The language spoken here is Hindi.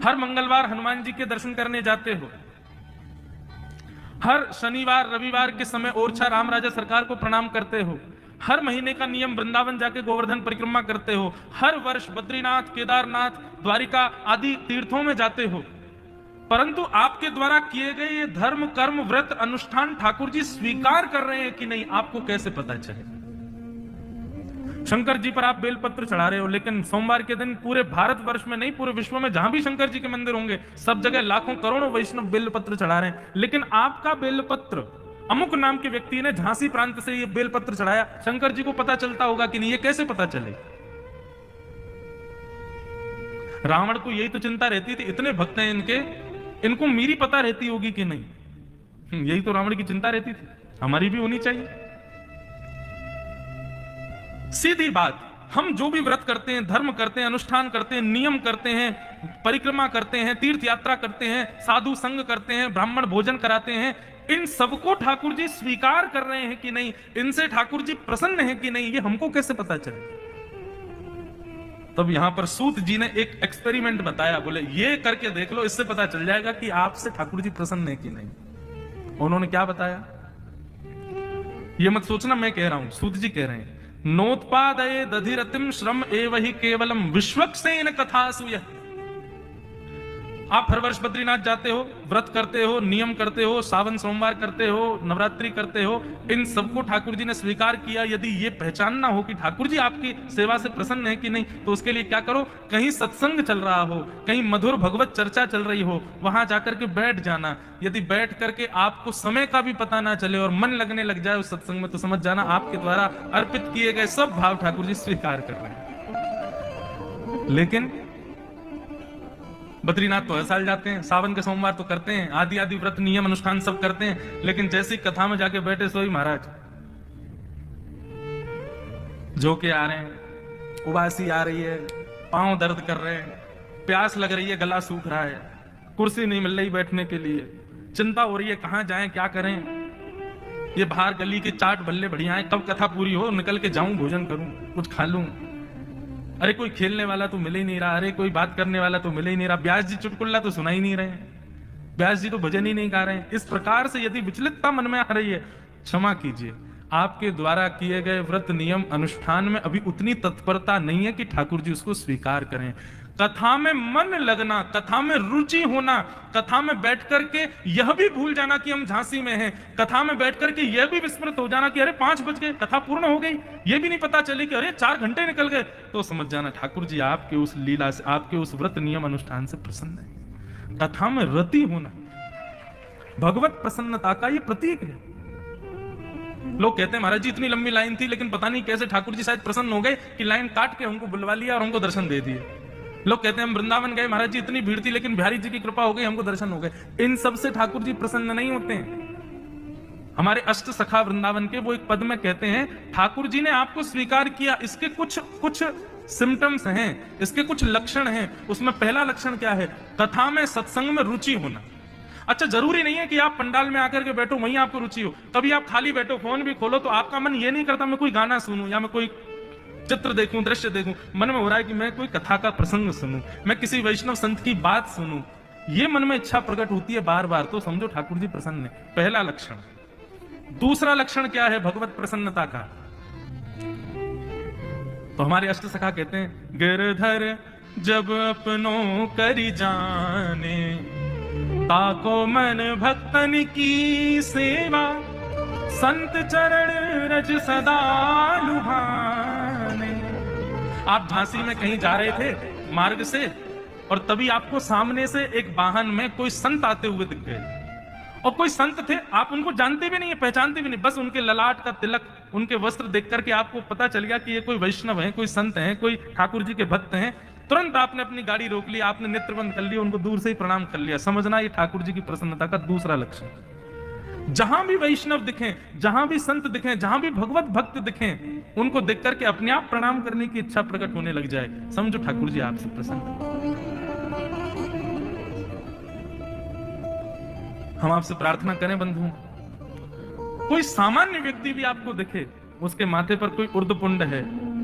हर मंगलवार हनुमान जी के दर्शन करने जाते हो, हर शनिवार रविवार के समय ओरछा राम राजा सरकार को प्रणाम करते हो, हर महीने का नियम वृंदावन जाके गोवर्धन परिक्रमा करते हो, हर वर्ष बद्रीनाथ केदारनाथ द्वारिका आदि तीर्थों में जाते हो, परंतु आपके द्वारा किए गए ये धर्म कर्म व्रत अनुष्ठान ठाकुर जी स्वीकार कर रहे हैं कि नहीं, आपको कैसे पता चले? शंकर जी पर आप बेलपत्र चढ़ा रहे हो, लेकिन सोमवार के दिन पूरे भारतवर्ष में नहीं, पूरे विश्व में जहां भी शंकर जी के मंदिर होंगे सब जगह लाखों करोड़ों वैष्णव बेलपत्र चढ़ा रहे हैं, लेकिन आपका बेलपत्र अमुक नाम के व्यक्ति ने झांसी प्रांत से ये बेलपत्र चढ़ाया, शंकर जी को पता चलता होगा कि नहीं? ये कैसे पता चले? रावण को यही तो चिंता रहती थी, इतने भक्त हैं इनके, इनको मेरी पता रहती होगी कि नहीं, यही तो रावण की चिंता रहती थी, हमारी भी होनी चाहिए। सीधी बात, हम जो भी व्रत करते हैं, धर्म करते हैं, अनुष्ठान करते हैं, नियम करते हैं, परिक्रमा करते हैं, तीर्थ यात्रा करते हैं, साधु संग करते हैं, ब्राह्मण भोजन कराते हैं, इन सबको ठाकुर जी स्वीकार कर रहे हैं कि नहीं, इनसे ठाकुर जी प्रसन्न हैं कि नहीं, ये हमको कैसे पता चले? तब यहां पर सूत जी ने एक एक्सपेरिमेंट बताया, बोले ये करके देख लो, इससे पता चल जाएगा कि आपसे ठाकुर जी प्रसन्न है कि नहीं। उन्होंने क्या बताया? ये मत सोचना मैं कह रहा हूं, सूत जी कह रहे हैं, नोत्पादये दधिरतिम श्रम एवहि केवलम विश्वक्सेन कथासूय। आप हर वर्ष बद्रीनाथ जाते हो, व्रत करते हो, नियम करते हो, सावन सोमवार करते हो, नवरात्रि करते हो, इन सबको ठाकुर जी ने स्वीकार किया। यदि ये पहचानना हो कि ठाकुर जी आपकी सेवा से प्रसन्न है कि नहीं, तो उसके लिए क्या करो, कहीं सत्संग चल रहा हो, कहीं मधुर भगवत चर्चा चल रही हो, वहां जाकर के बैठ जाना। यदि बैठ करके आपको समय का भी पता ना चले और मन लगने लग जाए उस सत्संग में, तो समझ जाना आपके द्वारा अर्पित किए गए सब भाव ठाकुर जी स्वीकार कर रहे हैं। लेकिन बद्रीनाथ तो हर साल जाते हैं, सावन के सोमवार तो करते हैं, आदि आदि व्रत नियम अनुष्ठान सब करते हैं, लेकिन जैसी कथा में जाके बैठे सोई महाराज जो के आ रहे हैं, उबासी आ रही है, पांव दर्द कर रहे हैं, प्यास लग रही है, गला सूख रहा है, कुर्सी नहीं मिल रही बैठने के लिए, चिंता हो रही है कहां जाएं क्या करें, ये बाहर गली के चाट भल्ले बढ़िया है, कब कथा पूरी हो निकल के जाऊं, भोजन करूं, कुछ खा लूं, अरे कोई खेलने वाला तो मिल ही नहीं रहा, अरे कोई बात करने वाला तो मिल ही नहीं रहा, व्यास जी चुटकुल्ला तो सुना ही नहीं रहे हैं, व्यास जी तो भजन ही नहीं गा रहे हैं। इस प्रकार से यदि विचलितता मन में आ रही है, क्षमा कीजिए, आपके द्वारा किए गए व्रत नियम अनुष्ठान में अभी उतनी तत्परता नहीं है कि ठाकुर जी उसको स्वीकार करें। कथा में मन लगना, कथा में रुचि होना, कथा में बैठ करके यह भी भूल जाना कि हम झांसी में हैं, कथा में बैठ करके यह भी विस्मृत हो जाना कि अरे 5 बज गए, कथा पूर्ण हो गई, यह भी नहीं पता चली कि अरे 4 घंटे निकल गए, तो समझ जाना ठाकुर जी आपके उस लीला से, आपके उस व्रत नियम अनुष्ठान से प्रसन्न है। कथा में रति होना भगवत प्रसन्नता का ये प्रतीक है। लोग कहते हैं महाराज जी इतनी लंबी लाइन थी, लेकिन पता नहीं कैसे ठाकुर जी शायद प्रसन्न हो गए कि लाइन काट के हमको बुलवा लिया और हमको दर्शन दे दिए। लोग कहते हैं हम वृंदावन गए महाराज जी इतनी भीड़ थी, लेकिन बिहारी जी की कृपा हो गई, हमको दर्शन हो गए। इन सब से ठाकुर जी प्रसन्न नहीं होते हैं। हमारे अष्ट सखा वृंदावन के वो एक पद में कहते हैं, ठाकुर जी ने आपको स्वीकार किया, इसके कुछ सिम्टम्स हैं, इसके कुछ लक्षण हैं। उसमें पहला लक्षण क्या है? कथा में सत्संग में रुचि होना। अच्छा, जरूरी नहीं है कि आप पंडाल में आकर के बैठो वहीं आपको रुचि हो, कभी आप खाली बैठो फोन भी खोलो तो आपका मन ये नहीं करता मैं कोई गाना सुनूं या मैं कोई चित्र देखूं, दृश्य देखूं, मन में हो रहा है कि मैं कोई कथा का प्रसंग सुनूं, मैं किसी वैष्णव संत की बात सुनूं, ये मन में इच्छा प्रकट होती है बार बार, तो समझो ठाकुर जी प्रसन्न है। पहला लक्षण। दूसरा लक्षण क्या है भगवत प्रसन्नता का? तो हमारे अष्ट सखा कहते हैं, गिरधर जब अपनों करी जाने, ताको मन भक्तन की सेवा, संत चरण रज सदा लुभाने। आप झांसी में कहीं जा रहे थे मार्ग से, और तभी आपको सामने से एक वाहन में कोई संत आते हुए दिख गए, और कोई संत थे, आप उनको जानते भी नहीं, पहचानते भी नहीं, बस उनके ललाट का तिलक, उनके वस्त्र देख करके आपको पता चल गया कि ये कोई वैष्णव है, कोई संत है, कोई ठाकुर जी के भक्त हैं। तुरंत आपने अपनी गाड़ी रोक ली, आपने नेत्र बंद कर लिया, उनको दूर से ही प्रणाम कर लिया। समझना ये ठाकुर जी की प्रसन्नता का दूसरा लक्षण। जहां भी वैष्णव दिखें, जहां भी संत दिखें, जहां भी भगवत भक्त दिखें, उनको देख करके अपने आप प्रणाम करने की इच्छा प्रकट होने लग जाए, समझो ठाकुर जी आपसे प्रसन्न। हम आपसे प्रार्थना करें बंधु, कोई सामान्य व्यक्ति भी आपको दिखे, उसके माथे पर कोई उर्ध्वपुंड है,